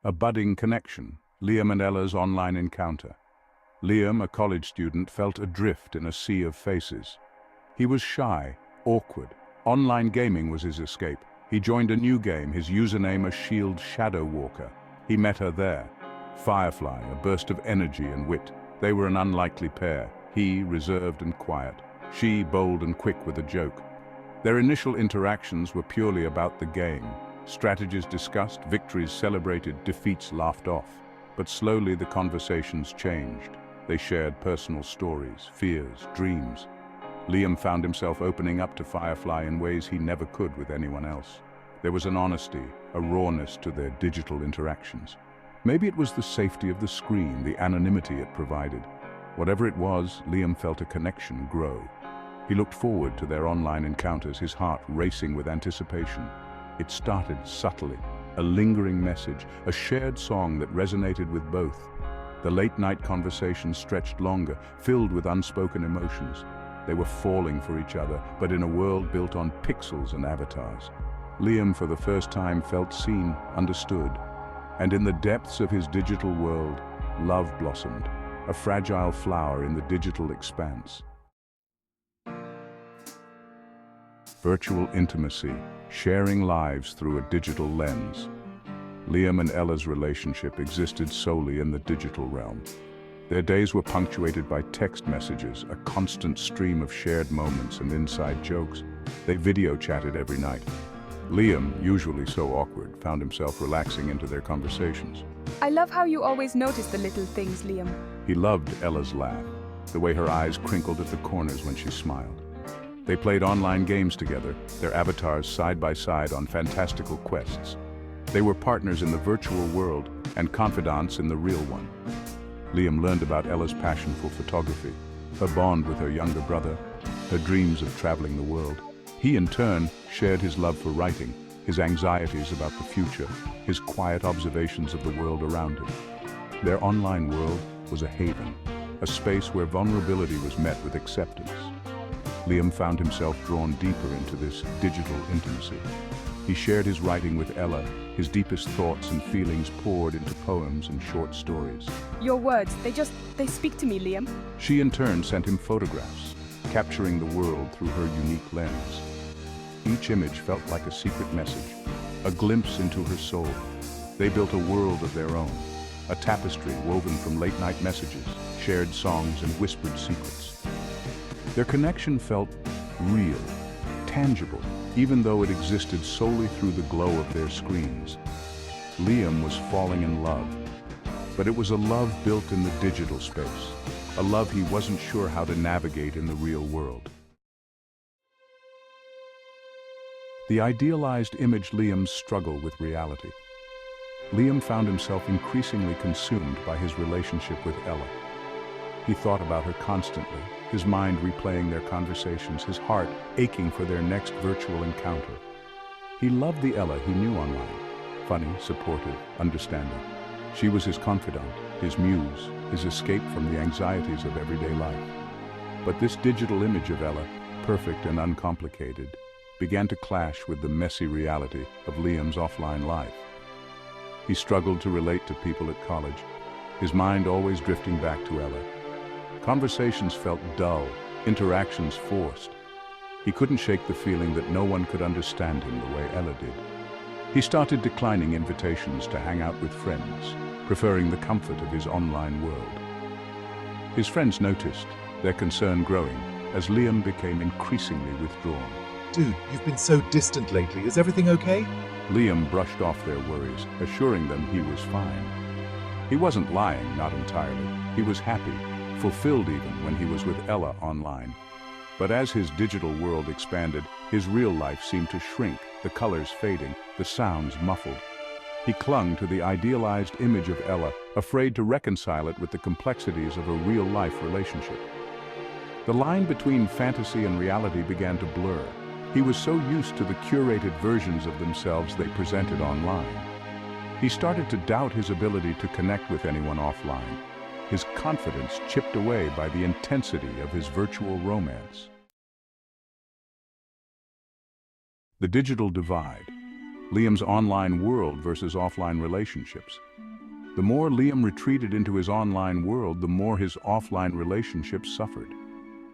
A budding connection, Liam and Ella's online encounter. Liam, a college student, felt adrift in a sea of faces. He was shy, awkward. Online gaming was his escape. He joined a new game, his username a shield shadow walker. He met her there. Firefly, a burst of energy and wit. They were an unlikely pair. He, reserved and quiet. She, bold and quick with a joke. Their initial interactions were purely about the game. Strategies discussed, victories celebrated, defeats laughed off. But slowly the conversations changed. They shared personal stories, fears, dreams. Liam found himself opening up to Firefly in ways he never could with anyone else. There was an honesty, a rawness to their digital interactions. Maybe it was the safety of the screen, the anonymity it provided. Whatever it was, Liam felt a connection grow. He looked forward to their online encounters, his heart racing with anticipation. It started subtly, a lingering message, a shared song that resonated with both. The late-night conversations stretched longer, filled with unspoken emotions. They were falling for each other, but in a world built on pixels and avatars. Liam, for the first time, felt seen, understood. And in the depths of his digital world, love blossomed, a fragile flower in the digital expanse. Virtual intimacy, sharing lives through a digital lens. Liam and Ella's relationship existed solely in the digital realm. Their days were punctuated by text messages, a constant stream of shared moments and inside jokes. They video chatted every night. Liam, usually so awkward, found himself relaxing into their conversations. I love how you always notice the little things, Liam. He loved Ella's laugh, the way her eyes crinkled at the corners when she smiled. They played online games together, their avatars side by side on fantastical quests. They were partners in the virtual world and confidants in the real one. Liam learned about Ella's passion for photography, her bond with her younger brother, her dreams of traveling the world. He, in turn, shared his love for writing, his anxieties about the future, his quiet observations of the world around him. Their online world was a haven, a space where vulnerability was met with acceptance. Liam found himself drawn deeper into this digital intimacy. He shared his writing with Ella, his deepest thoughts and feelings poured into poems and short stories. Your words, they speak to me, Liam. She in turn sent him photographs, capturing the world through her unique lens. Each image felt like a secret message, a glimpse into her soul. They built a world of their own, a tapestry woven from late-night messages, shared songs and whispered secrets. Their connection felt real, tangible, even though it existed solely through the glow of their screens. Liam was falling in love, but it was a love built in the digital space, a love he wasn't sure how to navigate in the real world. The idealized image Liam's struggle with reality. Liam found himself increasingly consumed by his relationship with Ella. He thought about her constantly, his mind replaying their conversations, his heart aching for their next virtual encounter. He loved the Ella he knew online, funny, supportive, understanding. She was his confidant, his muse, his escape from the anxieties of everyday life. But this digital image of Ella, perfect and uncomplicated, began to clash with the messy reality of Liam's offline life. He struggled to relate to people at college, his mind always drifting back to Ella. Conversations felt dull, interactions forced. He couldn't shake the feeling that no one could understand him the way Ella did. He started declining invitations to hang out with friends, preferring the comfort of his online world. His friends noticed, their concern growing, as Liam became increasingly withdrawn. Dude, you've been so distant lately. Is everything okay? Liam brushed off their worries, assuring them he was fine. He wasn't lying, not entirely. He was happy, fulfilled even when he was with Ella online. But as his digital world expanded, his real life seemed to shrink, the colors fading, the sounds muffled. He clung to the idealized image of Ella, afraid to reconcile it with the complexities of a real-life relationship. The line between fantasy and reality began to blur. He was so used to the curated versions of themselves they presented online. He started to doubt his ability to connect with anyone offline, his confidence chipped away by the intensity of his virtual romance. The digital divide, Liam's online world versus offline relationships. The more Liam retreated into his online world, the more his offline relationships suffered.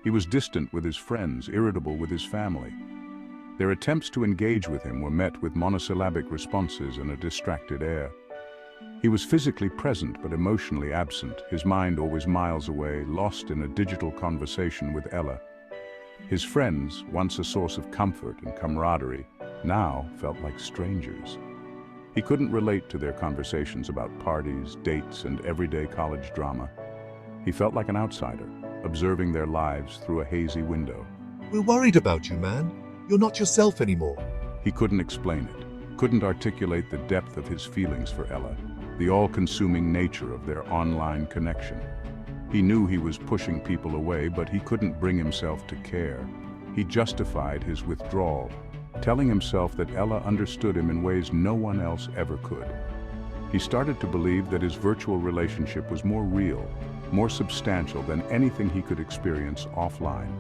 He was distant with his friends, irritable with his family. Their attempts to engage with him were met with monosyllabic responses and a distracted air. He was physically present but emotionally absent, his mind always miles away, lost in a digital conversation with Ella. His friends, once a source of comfort and camaraderie, now felt like strangers. He couldn't relate to their conversations about parties, dates, and everyday college drama. He felt like an outsider, observing their lives through a hazy window. We're worried about you, man. You're not yourself anymore. He couldn't explain it, couldn't articulate the depth of his feelings for Ella, the all-consuming nature of their online connection. He knew he was pushing people away, but he couldn't bring himself to care. He justified his withdrawal, telling himself that Ella understood him in ways no one else ever could. He started to believe that his virtual relationship was more real, more substantial than anything he could experience offline.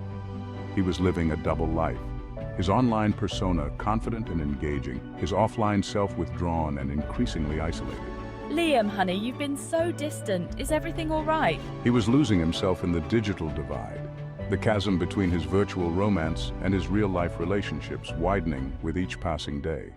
He was living a double life. His online persona confident and engaging, his offline self withdrawn and increasingly isolated. Liam, honey, you've been so distant. Is everything all right? He was losing himself in the digital divide, the chasm between his virtual romance and his real-life relationships widening with each passing day.